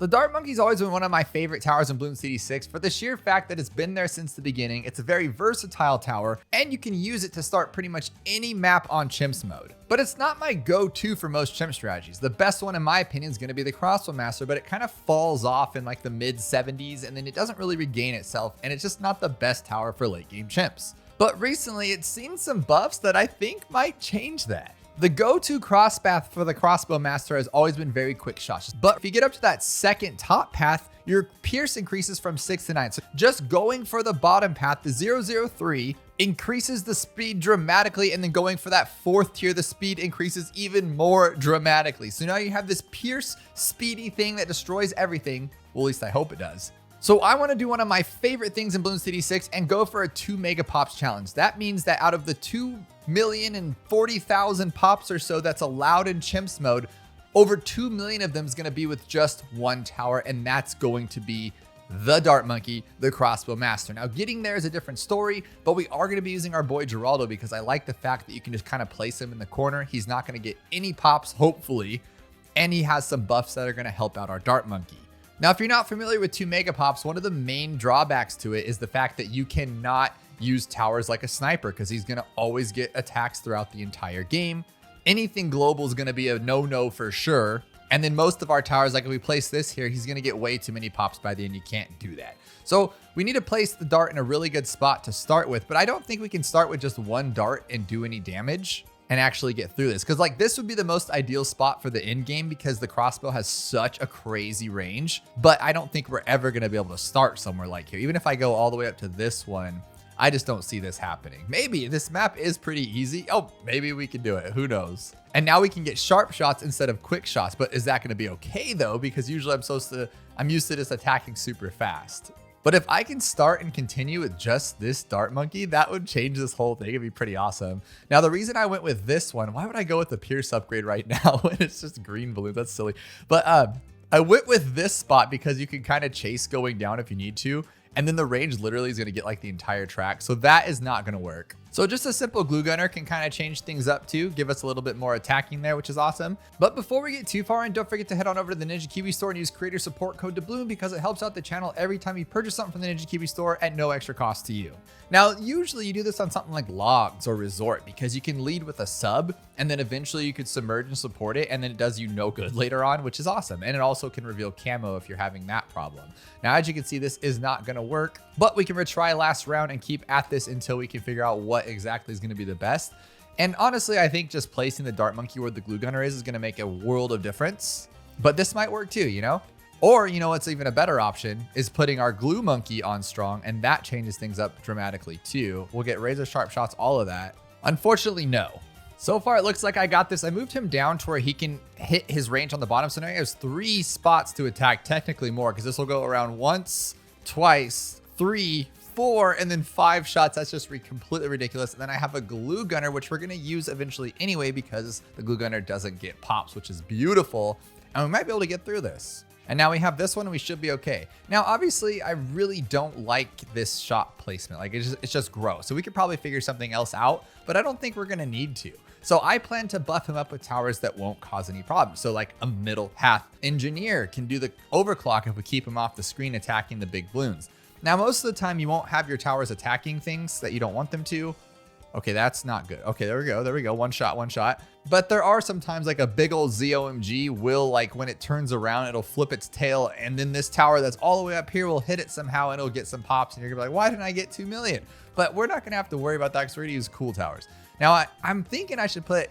The Dart Monkey's always been one of my favorite towers in Bloons DD6 for the sheer fact that it's been there since the beginning. It's a very versatile tower, and you can use it to start pretty much any map on CHIMPS mode. But it's not my go-to for most CHIMPS strategies. The best one in my opinion is going to be the Crossbow Master, but it kind of falls off in like the mid 70s, and then it doesn't really regain itself, and it's just not the best tower for late game CHIMPS. But recently it's seen some buffs that I think might change that. The go-to cross path for the Crossbow Master has always been very quick shots, but if you get up to that second top path, your pierce increases from 6 to 9. So just going for the bottom path, the 003 increases the speed dramatically, and then going for that fourth tier, the speed increases even more dramatically. So now you have this pierce speedy thing that destroys everything. Well, at least I hope it does. So I want to do one of my favorite things in Bloons DD6 and go for a 2 mega pops challenge. That means that out of the 2,040,000 pops or so that's allowed in CHIMPS mode, over 2 million of them is going to be with just one tower, and that's going to be the Dart Monkey, the Crossbow Master. Now getting there is a different story, but we are going to be using our boy Geraldo because I like the fact that you can just kind of place him in the corner. He's not going to get any pops, hopefully, and he has some buffs that are going to help out our Dart Monkey. Now, if you're not familiar with 2 mega pops, one of the main drawbacks to it is the fact that you cannot use towers like a sniper because he's going to always get attacks throughout the entire game. Anything global is going to be a no-no for sure. And then most of our towers, like if we place this here, he's going to get way too many pops by the end. You can't do that. So we need to place the dart in a really good spot to start with, but I don't think we can start with just one dart and do any damage and actually get through this. Because like this would be the most ideal spot for the end game because the crossbow has such a crazy range, but I don't think we're ever going to be able to start somewhere like here. Even if I go all the way up to this one, I just don't see this happening. Maybe this map is pretty easy. Oh, maybe we can do it. Who knows? And now we can get sharp shots instead of quick shots, but is that going to be okay though? Because usually I'm used to just attacking super fast. But if I can start and continue with just this Dart Monkey, that would change this whole thing. It'd be pretty awesome. Now, the reason I went with this one, why would I go with the Pierce upgrade right now when it's just green balloons? That's silly. But I went with this spot because you can kind of chase going down if you need to. And then the range literally is going to get like the entire track. So that is not going to work. So just a simple glue gunner can kind of change things up too, give us a little bit more attacking there, which is awesome. But before we get too far in, don't forget to head on over to the Ninja Kiwi store and use creator support code Bloons because it helps out the channel every time you purchase something from the Ninja Kiwi store at no extra cost to you. Now, usually you do this on something like Logs or Resort because you can lead with a sub and then eventually you could submerge and support it and then it does you no good later on, which is awesome. And it also can reveal camo if you're having that problem. Now, as you can see, this is not going to work, but we can retry last round and keep at this until we can figure out what exactly is going to be the best. And honestly, I think just placing the Dart Monkey where the glue gunner is going to make a world of difference. But this might work too, you know? Or, you know, what's even a better option is putting our glue monkey on strong, and that changes things up dramatically too. We'll get razor sharp shots, all of that. Unfortunately, no. So far, it looks like I got this. I moved him down to where he can hit his range on the bottom. So now he has 3 spots to attack, technically more, because this will go around once, twice, 3, 4, and then 5 shots. That's just completely ridiculous. And then I have a glue gunner, which we're going to use eventually anyway, because the glue gunner doesn't get pops, which is beautiful. And we might be able to get through this. And now we have this one and we should be okay. Now, obviously, I really don't like this shot placement. Like it's just gross. So we could probably figure something else out, but I don't think we're going to need to. So I plan to buff him up with towers that won't cause any problems. So like a middle path engineer can do the overclock if we keep him off the screen attacking the big balloons. Now, most of the time you won't have your towers attacking things that you don't want them to. Okay, that's not good. Okay, there we go. There we go. One shot, one shot. But there are sometimes like a big old ZOMG will, like when it turns around, it'll flip its tail. And then this tower that's all the way up here will hit it somehow and it'll get some pops. And you're gonna be like, why didn't I get 2 million? But we're not gonna have to worry about that because we're gonna use cool towers. Now, I'm thinking I should put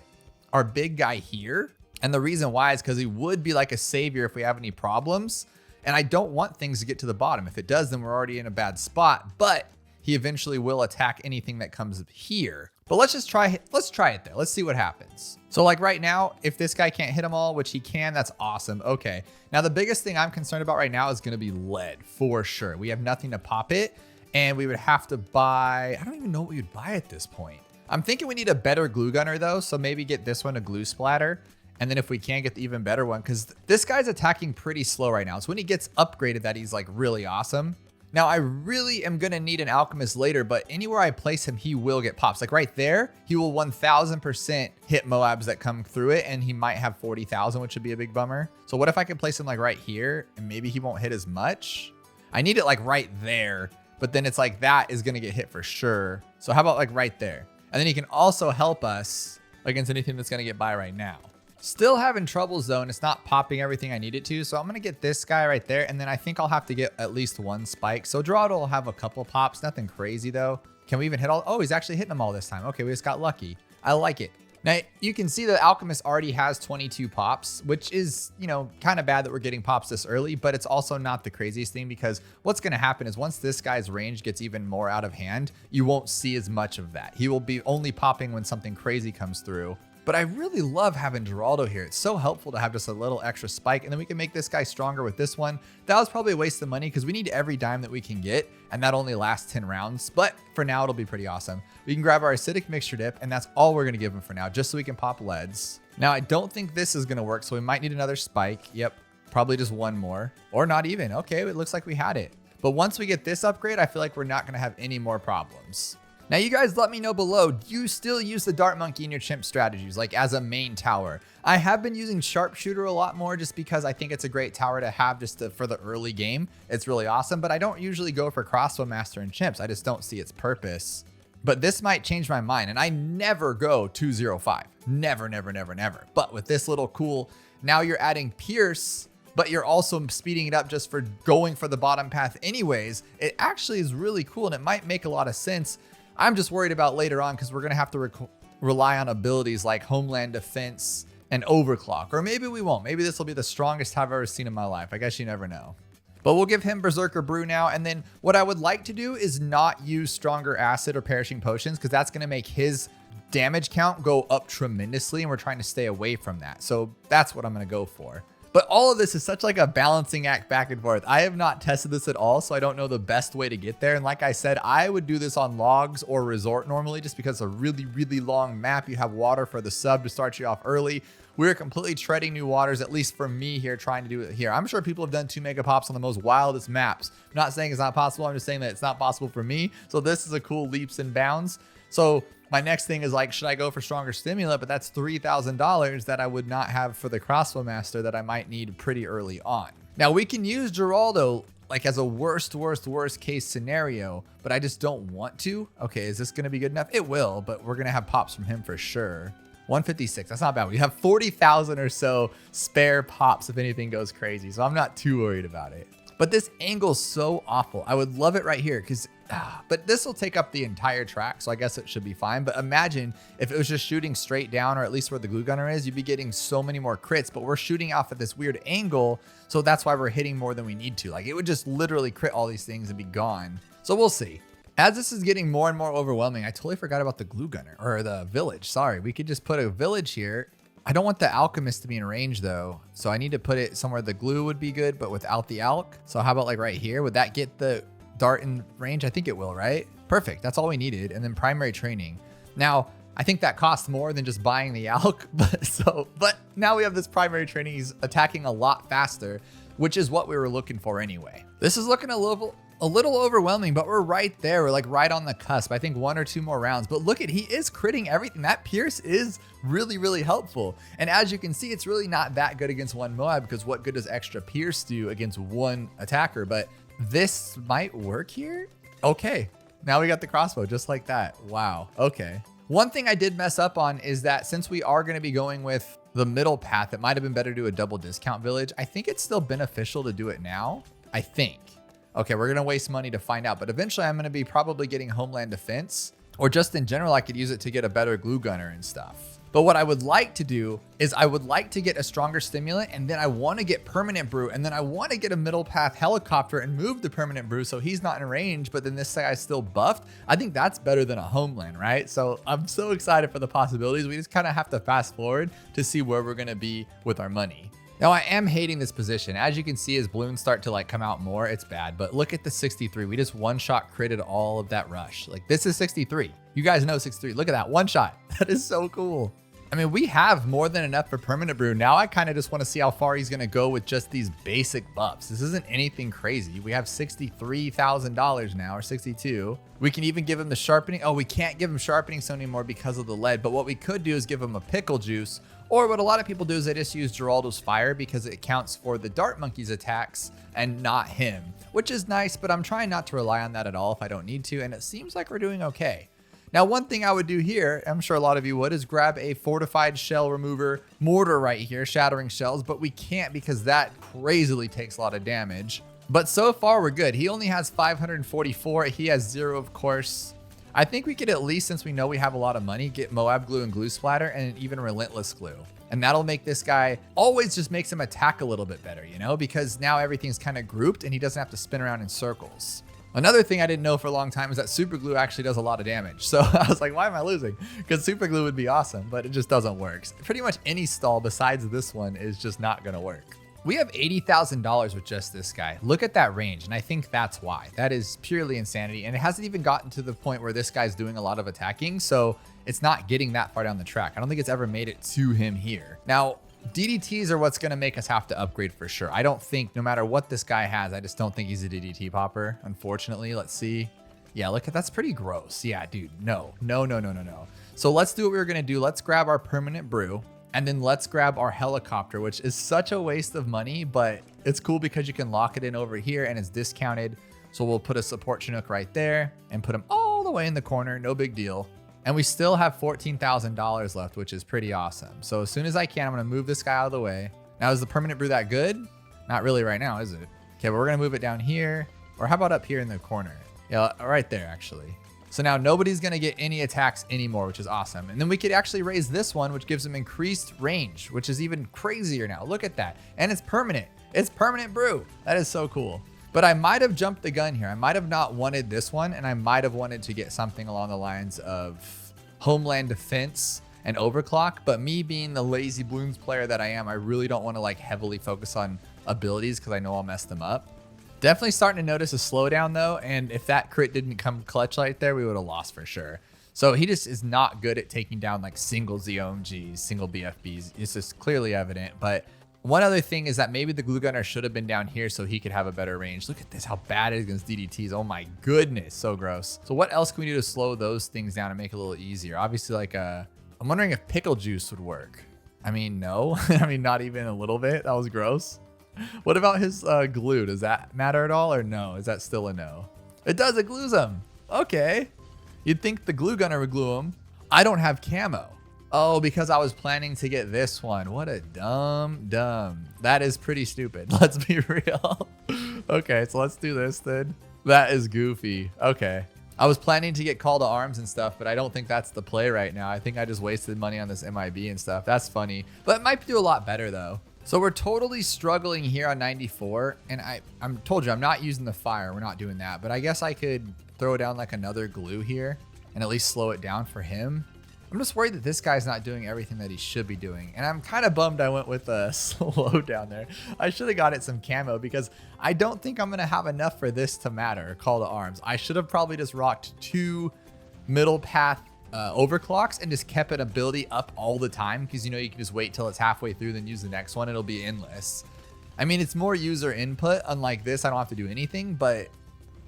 our big guy here. And the reason why is because he would be like a savior if we have any problems. And I don't want things to get to the bottom. If it does, then we're already in a bad spot. But he eventually will attack anything that comes here. But let's try it there. Let's see what happens. So like right now, if this guy can't hit them all, which he can, that's awesome. Okay. Now the biggest thing I'm concerned about right now is going to be lead for sure. We have nothing to pop it and we would have to buy, I don't even know what we would buy at this point. I'm thinking we need a better glue gunner though. So maybe get this one a glue splatter. And then if we can get the even better one, because this guy's attacking pretty slow right now. So when he gets upgraded that he's like really awesome. Now, I really am going to need an alchemist later, but anywhere I place him, he will get pops. Like right there, he will 1000% hit MOABs that come through it, and he might have 40,000, which would be a big bummer. So what if I could place him like right here, and maybe he won't hit as much? I need it like right there, but then it's like that is going to get hit for sure. So how about like right there? And then he can also help us against anything that's going to get by right now. Still having troubles though, and it's not popping everything I need it to. So I'm going to get this guy right there. And then I think I'll have to get at least one spike. So Geraldo will have a couple pops. Nothing crazy though. Can we even hit all? Oh, he's actually hitting them all this time. Okay, we just got lucky. I like it. Now you can see the alchemist already has 22 pops, which is, you know, kind of bad that we're getting pops this early, but it's also not the craziest thing because what's going to happen is once this guy's range gets even more out of hand, you won't see as much of that. He will be only popping when something crazy comes through. But I really love having Geraldo here. It's so helpful to have just a little extra spike, and then we can make this guy stronger with this one. That was probably a waste of money because we need every dime that we can get, and that only lasts 10 rounds. But for now, it'll be pretty awesome. We can grab our acidic mixture dip, and that's all we're going to give him for now, just so we can pop leads. Now, I don't think this is going to work, so we might need another spike. Yep, probably just one more, or not even. Okay, it looks like we had it. But once we get this upgrade, I feel like we're not going to have any more problems. Now, you guys let me know below, do you still use the Dart Monkey in your chimp strategies, like as a main tower? I have been using Sharpshooter a lot more just because I think it's a great tower to have just for the early game. It's really awesome, but I don't usually go for Crossbow Master and chimps. I just don't see its purpose. But this might change my mind, and I never go 205. Never, never, never, never. But with this little cool, now you're adding Pierce, but you're also speeding it up just for going for the bottom path anyways. It actually is really cool, and it might make a lot of sense. I'm just worried about later on because we're going to have to rely on abilities like Homeland Defense and Overclock. Or maybe we won't. Maybe this will be the strongest I've ever seen in my life. I guess you never know. But we'll give him Berserker Brew now. And then what I would like to do is not use Stronger Acid or Perishing Potions because that's going to make his damage count go up tremendously. And we're trying to stay away from that. So that's what I'm going to go for. But all of this is such like a balancing act back and forth. I have not tested this at all, so I don't know the best way to get there. And like I said, I would do this on logs or resort normally just because it's a really, really long map. You have water for the sub to start you off early. We're completely treading new waters, at least for me here, trying to do it here. I'm sure people have done 2 mega pops on the most wildest maps. I'm not saying it's not possible. I'm just saying that it's not possible for me. So this is a cool leaps and bounds. So my next thing is like, should I go for Stronger Stimulant? But that's $3,000 that I would not have for the Crossbow Master that I might need pretty early on. Now we can use Geraldo like as a worst case scenario, but I just don't want to. Okay, is this gonna be good enough? It will, but we're gonna have pops from him for sure. 156, that's not bad. We have 40,000 or so spare pops if anything goes crazy. So I'm not too worried about it. But this angle's so awful. I would love it right here because, but this will take up the entire track. So I guess it should be fine. But imagine if it was just shooting straight down, or at least where the glue gunner is, you'd be getting so many more crits, but we're shooting off at this weird angle. So that's why we're hitting more than we need to. Like it would just literally crit all these things and be gone. So we'll see. As this is getting more and more overwhelming, I totally forgot about the glue gunner or the village. Sorry, we could just put a village here. I don't want the alchemist to be in range though. So I need to put it somewhere the glue would be good, but without the alch. So how about like right here? Would that get the dart in range? I think it will, right? Perfect. That's all we needed. And then primary training. Now, I think that costs more than just buying the alch, but now we have this primary training. He's attacking a lot faster, which is what we were looking for anyway. This is looking a little overwhelming, but we're right there. We're like right on the cusp. I think 1 or 2 more rounds, but look at, he is critting everything. That Pierce is really, really helpful. And as you can see, it's really not that good against 1 MOAB because what good does extra Pierce do against 1 attacker? But this might work here. Okay. Now we got the crossbow just like that. Wow. Okay. One thing I did mess up on is that since we are going to be going with the middle path, it might have been better to do a double discount village. I think it's still beneficial to do it now. I think. Okay, we're going to waste money to find out, but eventually I'm going to be probably getting Homeland Defense, or just in general, I could use it to get a better glue gunner and stuff. But what I would like to do is I would like to get a stronger stimulant, and then I want to get permanent brew, and then I want to get a middle path helicopter and move the permanent brew so he's not in range, but then this guy's still buffed. I think that's better than a Homeland, right? So I'm so excited for the possibilities. We just kind of have to fast forward to see where we're going to be with our money. Now I am hating this position. As you can see, as Bloons start to like come out more, it's bad. But look at the 63. We just one shot critted all of that rush. Like this is 63. You guys know 63. Look at that one shot. That is so cool. I mean, we have more than enough for Permanent Brew. Now I kind of just want to see how far he's going to go with just these basic buffs. This isn't anything crazy. We have $63,000 now, or 62. We can even give him the sharpening. Oh, we can't give him sharpening stone anymore because of the lead. But what we could do is give him a pickle juice. Or what a lot of people do is they just use Geraldo's fire because it counts for the Dart Monkey's attacks and not him, which is nice, but I'm trying not to rely on that at all if I don't need to. And it seems like we're doing okay. Now, one thing I would do here, I'm sure a lot of you would, is grab a fortified shell remover mortar right here, shattering shells, but we can't because that crazily takes a lot of damage. But so far we're good. He only has 544. He has 0, of course. I think we could at least, since we know we have a lot of money, get MOAB glue and glue splatter and even relentless glue. And that'll make this guy, always just makes him attack a little bit better, you know, because now everything's kind of grouped and he doesn't have to spin around in circles. Another thing I didn't know for a long time is that super glue actually does a lot of damage. So I was like, why am I losing? Because super glue would be awesome, but it just doesn't work. Pretty much any stall besides this one is just not gonna work. We have $80,000 with just this guy. Look at that range, and I think that's why. That is purely insanity, and it hasn't even gotten to the point where this guy's doing a lot of attacking, so it's not getting that far down the track. I don't think it's ever made it to him here. Now, DDTs are what's going to make us have to upgrade for sure. I don't think, no matter what this guy has, I just don't think he's a DDT popper, unfortunately. Let's see. Yeah, look at that's pretty gross. Yeah, dude, no. So let's do what we were going to do. Let's grab our permanent brew, and then let's grab our helicopter, which is such a waste of money, but it's cool because you can lock it in over here and it's discounted. So we'll put a support Chinook right there and put him all the way in the corner. No big deal. And we still have $14,000 left, which is pretty awesome. So as soon as I can, I'm going to move this guy out of the way. Now, is the permanent brew that good? Not really right now, is it? Okay, but we're going to move it down here. Or how about up here in the corner? Yeah, right there, actually. So now nobody's going to get any attacks anymore, which is awesome. And then we could actually raise this one, which gives them increased range, which is even crazier now. Look at that. And it's permanent. It's permanent brew. That is so cool. But I might have jumped the gun here. I might have not wanted this one, and I might have wanted to get something along the lines of Homeland Defense and Overclock. But me being the lazy Bloons player that I am, I really don't want to like heavily focus on abilities because I know I'll mess them up. Definitely starting to notice a slowdown though, and if that crit didn't come clutch right there, we would have lost for sure. So he just is not good at taking down like single ZOMGs, single BFBs. It's just clearly evident. But one other thing is that maybe the glue gunner should have been down here so he could have a better range. Look at this, how bad it is against DDTs. Oh my goodness, so gross. So what else can we do to slow those things down and make it a little easier? Obviously, like I'm wondering if pickle juice would work. I mean, no. I mean, not even a little bit. That was gross. What about his glue? Does that matter at all or no? Is that still a no? It does, it glues him. Okay. You'd think the glue gunner would glue him. I don't have camo. Oh, because I was planning to get this one. What a dumb. That is pretty stupid. Let's be real. Okay, so let's do this then. That is goofy. Okay. I was planning to get call to arms and stuff, but I don't think that's the play right now. I think I just wasted money on this MIB and stuff. That's funny, but it might do a lot better though. So we're totally struggling here on 94. And I'm told you, I'm not using the fire. We're not doing that, but I guess I could throw down like another glue here and at least slow it down for him. I'm just worried that this guy's not doing everything that he should be doing. And I'm kind of bummed I went with a slow down there. I should have got it some camo because I don't think I'm going to have enough for this to matter, call to arms. I should have probably just rocked 2 middle path overclocks and just kept an ability up all the time because, you know, you can just wait till it's halfway through, then use the next one. It'll be endless. I mean, it's more user input. Unlike this, I don't have to do anything, but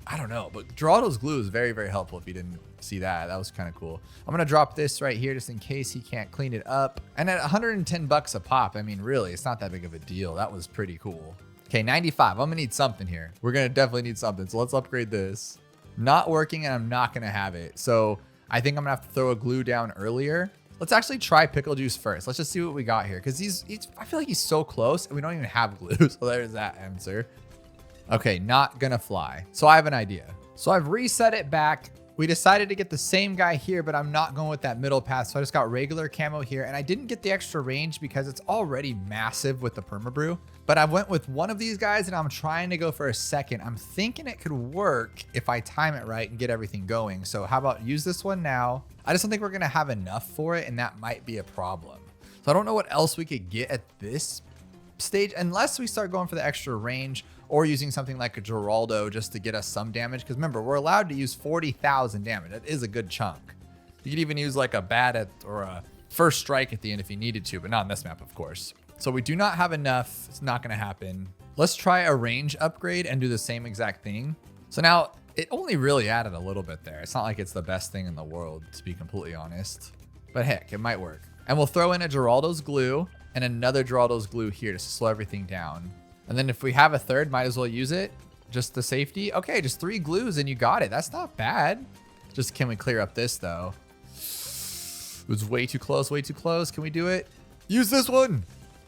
I don't know. But Geraldo's glue is very, very helpful if you didn't see that. That was kind of cool. I'm going to drop this right here just in case he can't clean it up. And at 110 bucks a pop, I mean, really, it's not that big of a deal. That was pretty cool. Okay, 95. I'm going to need something here. We're going to definitely need something. So let's upgrade this. Not working, and I'm not going to have it. So I think I'm going to have to throw a glue down earlier. Let's actually try pickle juice first. Let's just see what we got here. Because I feel like he's so close, and we don't even have glue. So there's that answer. Okay, not going to fly. So I have an idea. So I've reset it back. We decided to get the same guy here, but I'm not going with that middle path. So I just got regular camo here, and I didn't get the extra range because it's already massive with the permabrew. But I went with one of these guys, and I'm trying to go for a second. I'm thinking it could work if I time it right and get everything going. So how about use this one now? I just don't think we're going to have enough for it, and that might be a problem. So I don't know what else we could get at this stage unless we start going for the extra range or using something like a Geraldo just to get us some damage. Because remember, we're allowed to use 40,000 damage. That is a good chunk. You could even use like a Badet or a first strike at the end if he needed to, but not on this map, of course. So we do not have enough. It's not going to happen. Let's try a range upgrade and do the same exact thing. So now it only really added a little bit there. It's not like it's the best thing in the world, to be completely honest, but heck, it might work. And we'll throw in a Geraldo's glue and another Geraldo's glue here to slow everything down. And then if we have a third, might as well use it. Just the safety. Okay, just 3 glues and you got it. That's not bad. Just can we clear up this though? It was way too close, way too close. Can we do it? Use this one.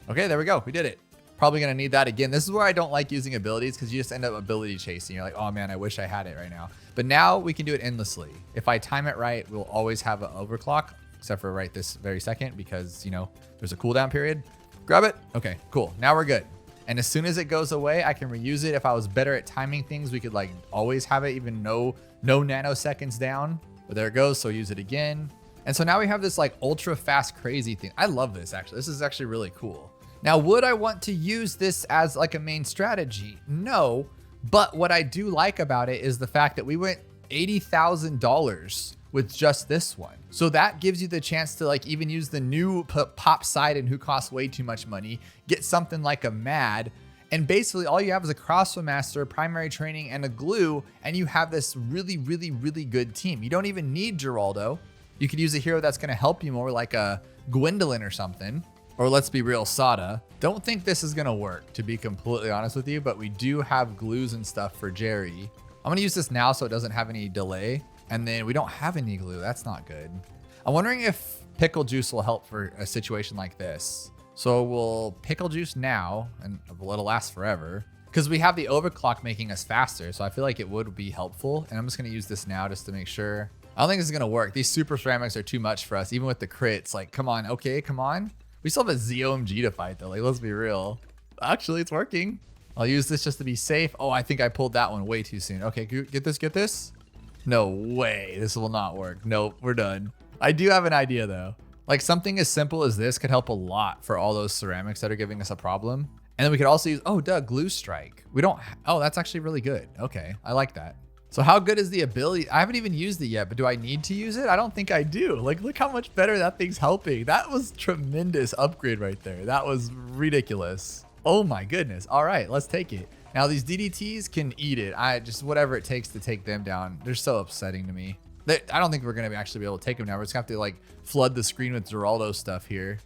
Okay, there we go. We did it. Probably gonna need that again. This is where I don't like using abilities because you just end up ability chasing. You're like, oh man, I wish I had it right now. But now we can do it endlessly. If I time it right, we'll always have an overclock, except for right this very second because, you know, there's a cooldown period. Grab it. Okay, cool. Now we're good. And as soon as it goes away, I can reuse it. If I was better at timing things, we could like always have it, even no nanoseconds down. But there it goes. So use it again. And so now we have this like ultra fast, crazy thing. I love this actually. This is actually really cool. Now, would I want to use this as like a main strategy? No. But what I do like about it is the fact that we went $80,000 with just this one. So that gives you the chance to like even use the new pop side and who costs way too much money, get something like a MAD, and basically all you have is a Crossbow Master, primary training, and a glue, and you have this really, really, really good team. You don't even need Geraldo. You could use a hero that's gonna help you more, like a Gwendolyn or something, or let's be real, Sada. Don't think this is gonna work, to be completely honest with you, but we do have glues and stuff for Jerry. I'm gonna use this now so it doesn't have any delay. And then we don't have any glue. That's not good. I'm wondering if pickle juice will help for a situation like this. So we'll pickle juice now and it'll last forever because we have the overclock making us faster. So I feel like it would be helpful. And I'm just going to use this now just to make sure. I don't think this is going to work. These super ceramics are too much for us. Even with the crits, like, come on. Okay, come on. We still have a ZOMG to fight though. Like, let's be real. Actually, it's working. I'll use this just to be safe. Oh, I think I pulled that one way too soon. Okay, get this, get this. No way, this will not work. Nope, we're done. I do have an idea though. Like something as simple as this could help a lot for all those ceramics that are giving us a problem. And then we could also use, oh, glue strike. We don't, oh, that's actually really good. Okay, I like that. So how good is the ability? I haven't even used it yet, but do I need to use it? I don't think I do. Like, look how much better that thing's helping. That was tremendous upgrade right there. That was ridiculous. Oh my goodness. All right, let's take it. Now these DDTs can eat it. I just, whatever it takes to take them down. They're so upsetting to me. I don't think we're gonna actually be able to take them down. We're just gonna have to like flood the screen with Geraldo stuff here.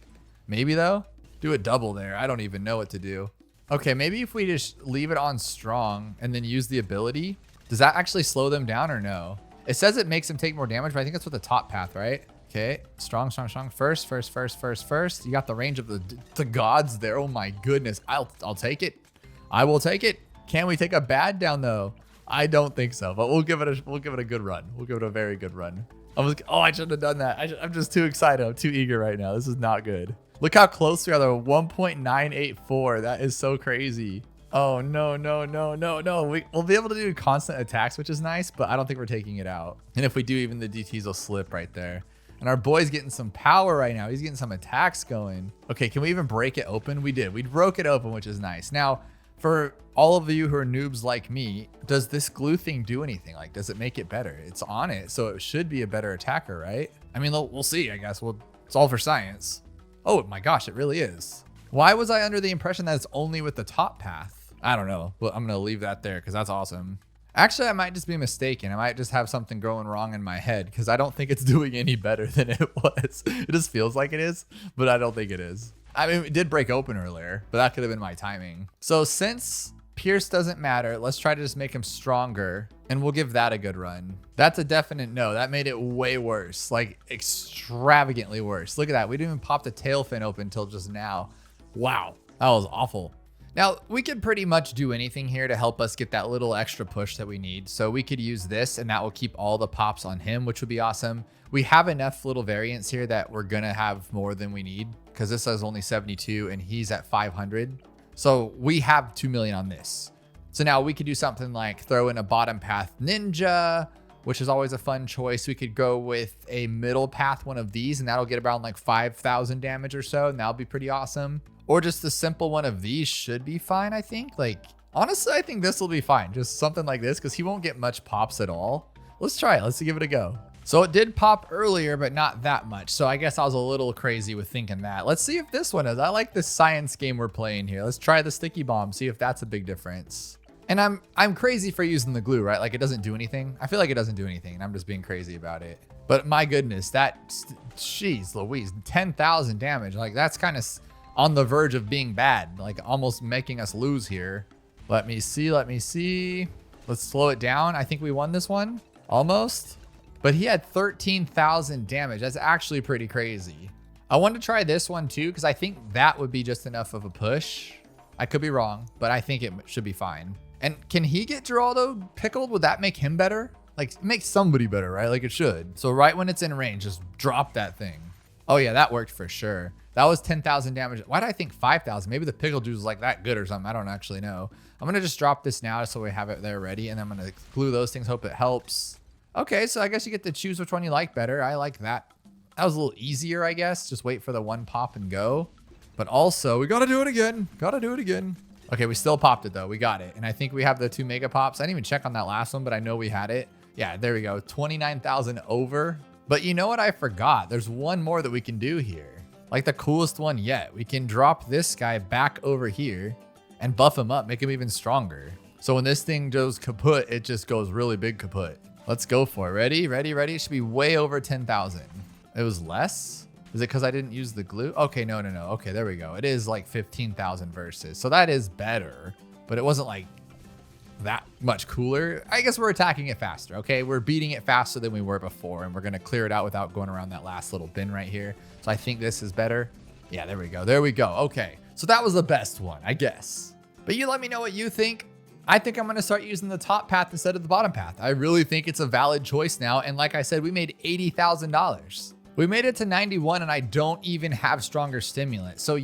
Maybe though, do a double there. I don't even know what to do. Okay, maybe if we just leave it on strong and then use the ability, does that actually slow them down or no? It says it makes them take more damage, but I think that's with the top path, right? Okay, strong, strong, strong. First. You got the range of the gods there. Oh my goodness, I'll take it. I will take it. Can we take a bad down though? I don't think so, but we'll give it a good run. We'll give it a very good run. I shouldn't have done that. I'm just too excited. I'm too eager right now. This is not good. Look how close we are though. 1.984. That is so crazy. Oh no. We'll be able to do constant attacks, which is nice, but I don't think we're taking it out. And if we do, even the DTs will slip right there. And our boy's getting some power right now. He's getting some attacks going. Okay, can we even break it open? We did. We broke it open, which is nice. Now, for all of you who are noobs like me, does this glue thing do anything? Like, does it make it better? It's on it, so it should be a better attacker, right? I mean, we'll see, I guess. It's all for science. Oh my gosh, it really is. Why was I under the impression that it's only with the top path? I don't know. Well, I'm gonna leave that there because that's awesome. Actually, I might just be mistaken. I might just have something going wrong in my head because I don't think it's doing any better than it was. It just feels like it is, but I don't think it is. I mean, it did break open earlier, but that could have been my timing. So since Pierce doesn't matter, let's try to just make him stronger and we'll give that a good run. That's a definite no. That made it way worse, like extravagantly worse. Look at that. We didn't even pop the tail fin open until just now. Wow, that was awful. Now, we could pretty much do anything here to help us get that little extra push that we need. So we could use this and that will keep all the pops on him, which would be awesome. We have enough little variants here that we're gonna have more than we need because this is only 72 and he's at 500. So we have 2 million on this. So now we could do something like throw in a bottom path ninja, which is always a fun choice. We could go with a middle path one of these and that'll get around like 5,000 damage or so. And that'll be pretty awesome. Or just the simple one of these should be fine, I think. Like, honestly, I think this will be fine. Just something like this because he won't get much pops at all. Let's try it. Let's give it a go. So it did pop earlier, but not that much. So I guess I was a little crazy with thinking that. Let's see if this one is. I like this science game we're playing here. Let's try the sticky bomb, see if that's a big difference. And I'm crazy for using the glue, right? Like it doesn't do anything. I feel like it doesn't do anything and I'm just being crazy about it. But my goodness, jeez Louise, 10,000 damage. Like that's kind of on the verge of being bad, like almost making us lose here. Let me see. Let's slow it down. I think we won this one, almost. But he had 13,000 damage. That's actually pretty crazy. I wanted to try this one too, because I think that would be just enough of a push. I could be wrong, but I think it should be fine. And can he get Geraldo pickled? Would that make him better? Like make somebody better, right? Like it should. So right when it's in range, just drop that thing. Oh yeah, that worked for sure. That was 10,000 damage. Why did I think 5,000? Maybe the pickle juice is like that good or something. I don't actually know. I'm gonna just drop this now so we have it there ready. And I'm gonna glue those things, hope it helps. Okay, so I guess you get to choose which one you like better. I like that. That was a little easier, I guess. Just wait for the one pop and go. But also, we gotta do it again. Okay, we still popped it though. We got it. And I think we have the 2 mega pops. I didn't even check on that last one, but I know we had it. Yeah, there we go. 29,000 over. But you know what I forgot? There's one more that we can do here. Like the coolest one yet. We can drop this guy back over here and buff him up, make him even stronger. So when this thing goes kaput, it just goes really big kaput. Let's go for it. Ready? It should be way over 10,000. It was less? Is it because I didn't use the glue? Okay, no. Okay, there we go. It is like 15,000 versus. So that is better, but it wasn't like that much cooler. I guess we're attacking it faster, okay? We're beating it faster than we were before, and we're gonna clear it out without going around that last little bin right here. So I think this is better. Yeah, there we go. Okay, so that was the best one, I guess. But you let me know what you think. I think I'm gonna start using the top path instead of the bottom path. I really think it's a valid choice now. And like I said, we made $80,000. We made it to 91 and I don't even have stronger stimulant. So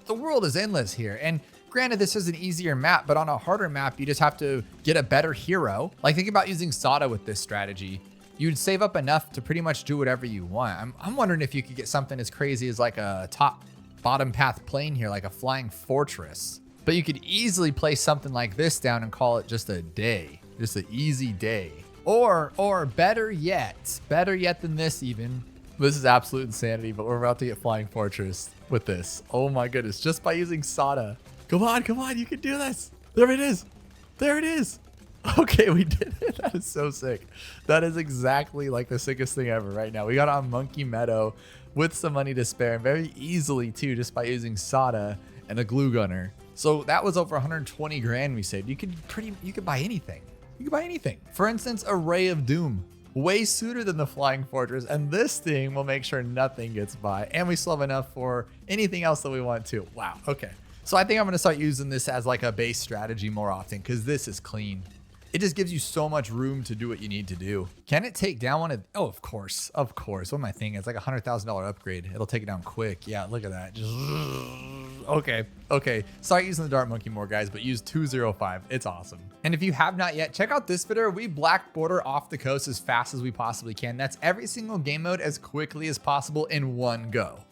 the world is endless here. And granted, this is an easier map, but on a harder map, you just have to get a better hero. Like think about using Sada with this strategy. You'd save up enough to pretty much do whatever you want. I'm wondering if you could get something as crazy as like a top bottom path plane here, like a flying fortress. But you could easily place something like this down and call it just a day, just an easy day. Or better yet than this even. This is absolute insanity, but we're about to get Flying Fortress with this. Oh my goodness, just by using Sada. Come on, you can do this. There it is. Okay, we did it. That is so sick. That is exactly like the sickest thing ever right now. We got on Monkey Meadow with some money to spare and very easily too, just by using Sada and a glue gunner. So that was over 120 grand we saved. You could buy anything. For instance, a Ray of Doom, way sooner than the Flying Fortress. And this thing will make sure nothing gets by. And we still have enough for anything else that we want to. Wow. Okay. So I think I'm going to start using this as like a base strategy more often because this is clean. It just gives you so much room to do what you need to do. Can it take down one of, oh, of course. What am I thinking? It's like a $100,000 upgrade. It'll take it down quick. Yeah, look at that. Just, okay. Start using the Dart Monkey more, guys, but use 205. It's awesome. And if you have not yet, check out this video. We black border off the coast as fast as we possibly can. That's every single game mode as quickly as possible in one go.